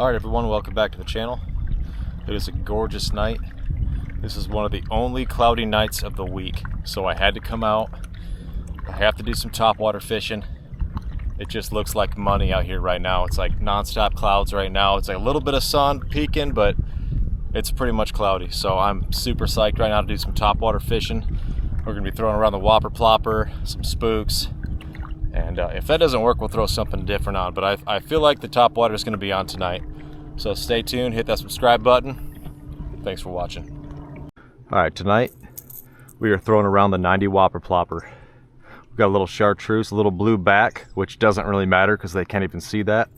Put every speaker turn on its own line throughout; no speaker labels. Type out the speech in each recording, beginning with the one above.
Alright everyone, welcome back to the channel. It is a gorgeous night. This is one of the only cloudy nights of the week, so I had to come out. I have to do some topwater fishing. It just looks like money out here right now. It's like non-stop clouds right now. It's like a little bit of sun peeking, but it's pretty much cloudy. So I'm super psyched right now to do some topwater fishing. We're going to be throwing around the Whopper plopper, some spooks. And if that doesn't work, we'll throw something different on. But I feel like the topwater is going to be on tonight. So stay tuned, hit that subscribe button. Thanks for watching. Alright, tonight we are throwing around the 90 Whopper plopper. We've got a little chartreuse, a little blue back, which doesn't really matter because they can't even see that.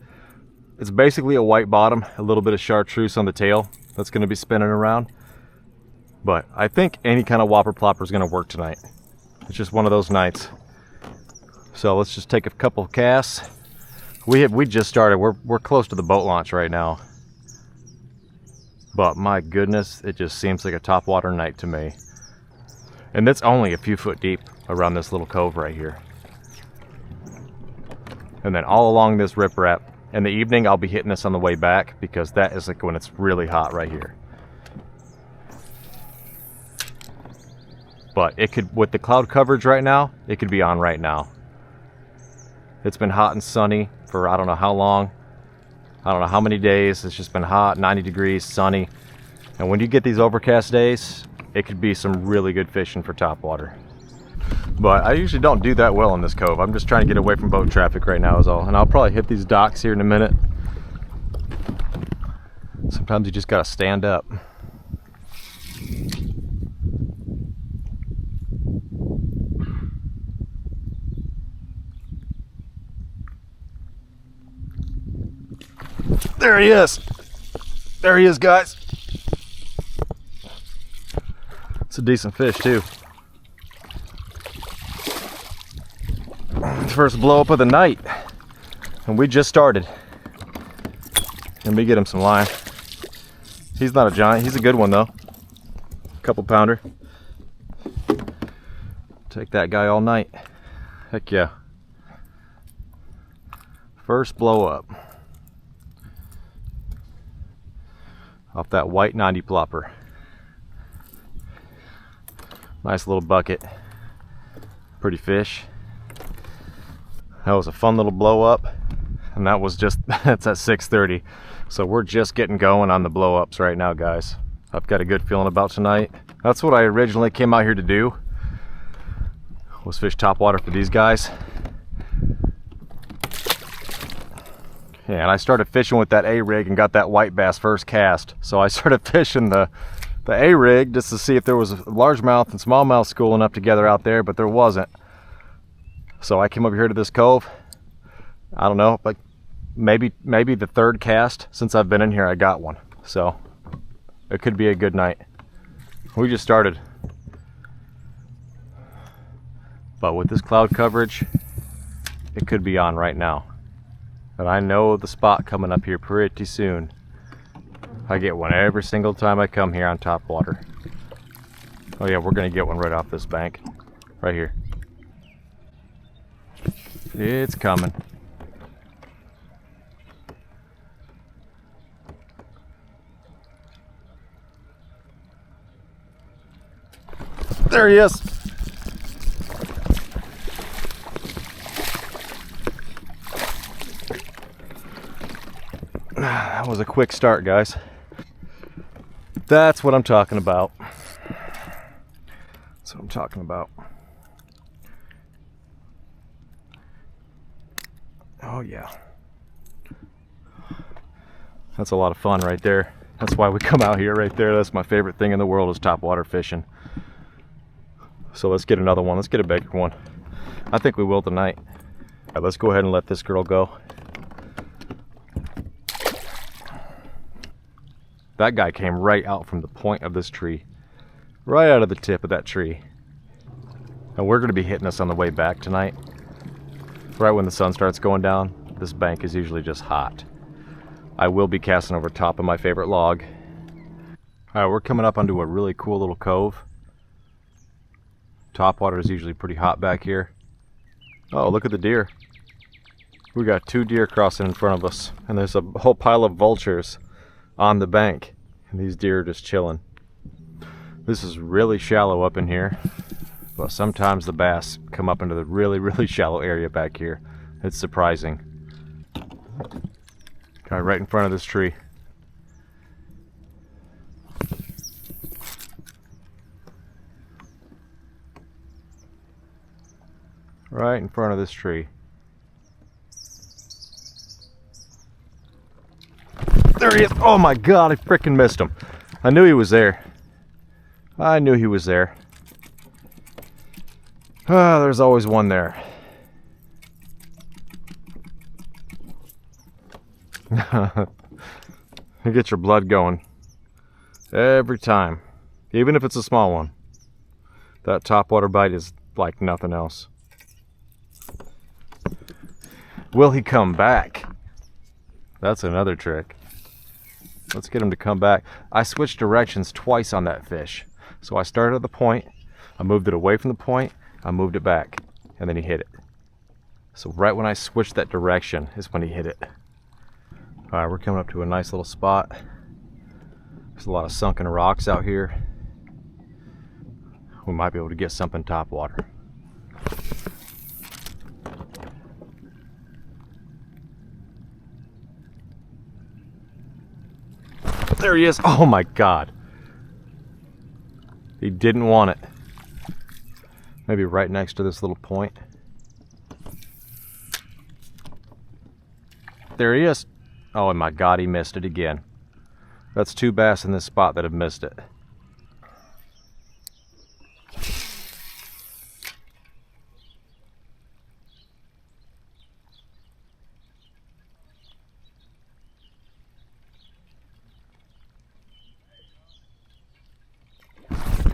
It's basically a white bottom, a little bit of chartreuse on the tail that's going to be spinning around. But I think any kind of Whopper plopper is going to work tonight. It's just one of those nights. So let's just take a couple casts. We just started. We're close to the boat launch right now. But my goodness, it just seems like a topwater night to me. And it's only a few foot deep around this little cove right here. And then all along this riprap. In the evening, I'll be hitting this on the way back because that is like when it's really hot right here. But it could, with the cloud coverage right now, it could be on right now. It's been hot and sunny for I don't know how long. I don't know how many days. It's just been hot, 90 degrees, sunny. And when you get these overcast days, it could be some really good fishing for topwater. But I usually don't do that well in this cove. I'm just trying to get away from boat traffic right now is all. And I'll probably hit these docks here in a minute. Sometimes you just gotta stand up. There he is. There he is, guys. It's a decent fish too. First blow up of the night, and we just started. Let me get him some line. He's not a giant. He's a good one though. Couple pounder. Take that guy all night. Heck yeah. First blow up. Off that white 90 plopper. Nice little bucket. Pretty fish. That was a fun little blow up. And that was just, that's at 6:30. So we're just getting going on the blow ups right now, guys. I've got a good feeling about tonight. That's what I originally came out here to do. Was fish topwater for these guys. Yeah, and I started fishing with that A-rig and got that white bass first cast. So I started fishing the A-rig just to see if there was a largemouth and smallmouth schooling up together out there, but there wasn't. So I came over here to this cove. I don't know, like maybe the third cast since I've been in here I got one. So it could be a good night. We just started. But with this cloud coverage, it could be on right now. But I know the spot coming up here pretty soon. I get one every single time I come here on topwater. Oh yeah, we're gonna get one right off this bank. Right here. It's coming. There he is. That was a quick start, guys. That's what I'm talking about. That's what I'm talking about. Oh yeah. That's a lot of fun right there. That's why we come out here right there. That's my favorite thing in the world is topwater fishing. So let's get another one. Let's get a bigger one. I think we will tonight. All right, let's go ahead and let this girl go. That guy came right out from the point of this tree. Right out of the tip of that tree. And we're going to be hitting this on the way back tonight. Right when the sun starts going down. This bank is usually just hot. I will be casting over top of my favorite log. Alright, we're coming up onto a really cool little cove. Topwater is usually pretty hot back here. Oh, look at the deer. We got 2 deer crossing in front of us, and there's a whole pile of vultures on the bank, and these deer are just chilling. This is really shallow up in here, but sometimes the bass come up into the really, really shallow area back here. It's surprising. Guy right in front of this tree. Right in front of this tree. There he is! Oh my god, I freaking missed him. I knew he was there. I knew he was there. Ah, there's always one there. You get your blood going. Every time. Even if it's a small one. That topwater bite is like nothing else. Will he come back? That's another trick. Let's get him to come back. I switched directions twice on that fish. So I started at the point, I moved it away from the point, I moved it back, and then he hit it. So right when I switched that direction is when he hit it. Alright, we're coming up to a nice little spot. There's a lot of sunken rocks out here. We might be able to get something topwater. There he is. Oh my god. He didn't want it. Maybe right next to this little point. There he is. Oh my god, he missed it again. That's 2 bass in this spot that have missed it.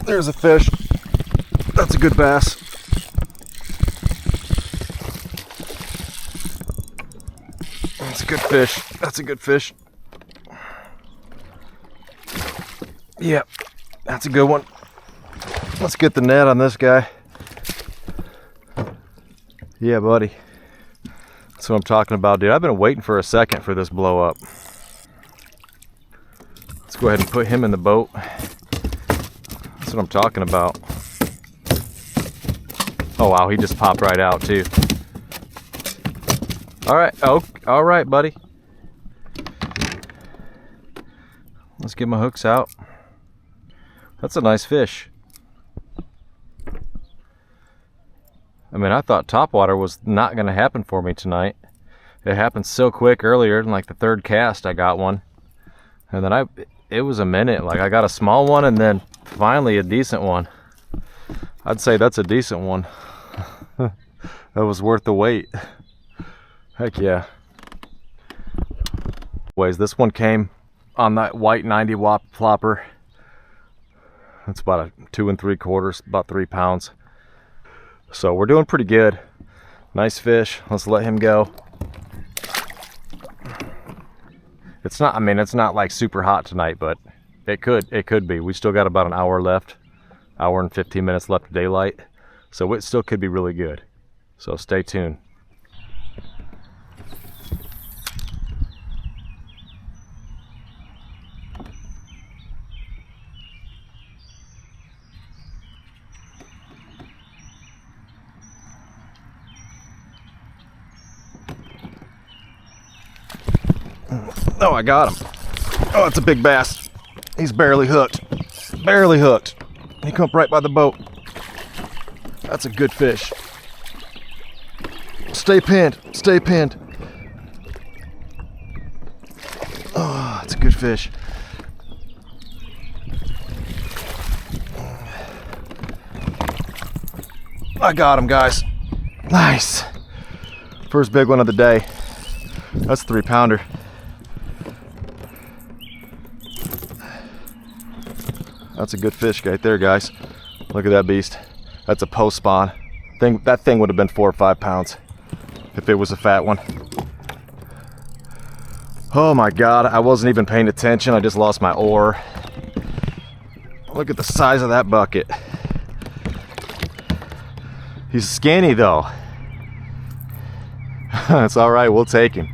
There's a fish. That's a good bass. That's a good fish. That's a good fish. Yep, that's a good one. Let's get the net on this guy. Yeah, buddy. That's what I'm talking about, dude. I've been waiting for a second for this blow up. Let's go ahead and put him in the boat. That's what I'm talking about. Oh wow, he just popped right out too. Alright, oh, alright buddy. Let's get my hooks out. That's a nice fish. I mean, I thought topwater was not going to happen for me tonight. It happened so quick earlier, in like the 3rd cast I got one. And then it was a minute, like I got a small one and then finally a decent one. I'd say that's a decent one. That was worth the wait. Heck yeah. Anyways, this one came on that white 90 Whopper plopper. It's about a 2 3/4, about 3 pounds. So we're doing pretty good. Nice fish. Let's let him go. It's not, I mean, it's not like super hot tonight, but it could be. We still got about an hour left. Hour and 15 minutes left of daylight. So it still could be really good. So stay tuned. Oh, I got him. Oh, it's a big bass. He's barely hooked. Barely hooked. He come up right by the boat. That's a good fish. Stay pinned. Stay pinned. Oh, that's a good fish. I got him, guys. Nice. First big one of the day. That's a 3-pounder. That's a good fish right there, guys. Look at that beast. That's a post spawn. That thing would have been 4 or 5 pounds if it was a fat one. Oh my god, I wasn't even paying attention. I just lost my oar. Look at the size of that bucket. He's skinny though. It's all right, we'll take him.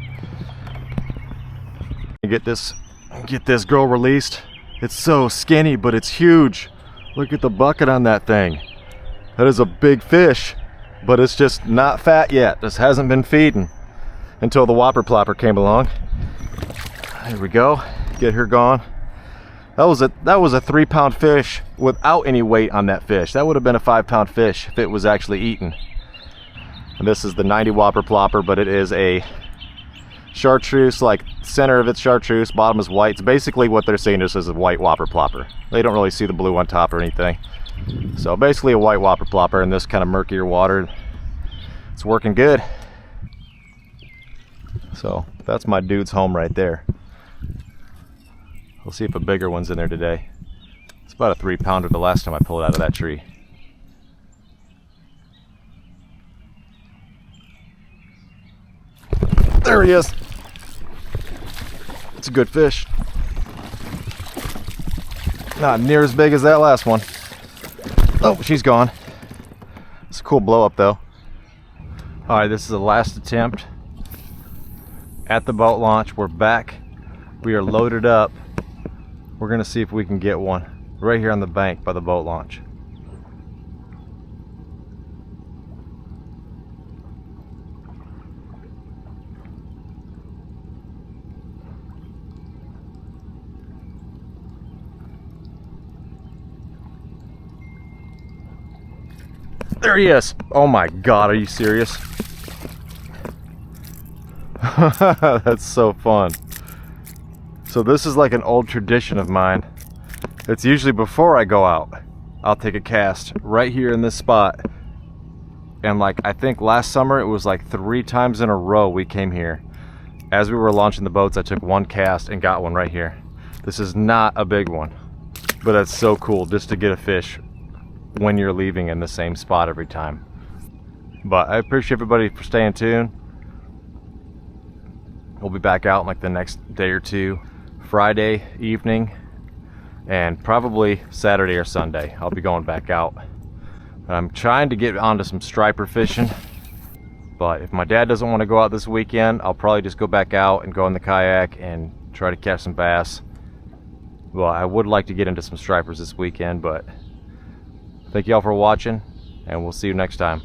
Get this girl released. It's so skinny, but it's huge. Look at the bucket on that thing. That is a big fish, but it's just not fat yet. This hasn't been feeding until the Whopper plopper came along. There we go. Get her gone. That was a 3-pound fish without any weight on that fish. That would have been a 5-pound fish if it was actually eaten. And this is the 90 Whopper plopper, but it is a chartreuse, like center of it's chartreuse, bottom is white. It's basically what they're saying is a white Whopper plopper. They don't really see the blue on top or anything. So basically a white Whopper plopper in this kind of murkier water. It's working good. So that's my dude's home right there. We'll see if a bigger one's in there today. It's about a 3-pounder the last time I pulled it out of that tree. There he is. It's a good fish. Not near as big as that last one. Oh, she's gone. It's a cool blow up though. Alright, this is the last attempt at the boat launch. We're back. We are loaded up. We're gonna see if we can get one right here on the bank by the boat launch. There he is. Oh my God, are you serious? That's so fun. So this is like an old tradition of mine. It's usually before I go out, I'll take a cast right here in this spot. And like, I think last summer it was like 3 times in a row we came here. As we were launching the boats, I took one cast and got one right here. This is not a big one, but that's so cool just to get a fish when you're leaving in the same spot every time. But I appreciate everybody for staying tuned. We'll be back out in like the next day or two, Friday evening, and probably Saturday or Sunday. I'll be going back out. I'm trying to get onto some striper fishing, but if my dad doesn't want to go out this weekend, I'll probably just go back out and go in the kayak and try to catch some bass. Well, I would like to get into some stripers this weekend, but thank you all for watching, and we'll see you next time.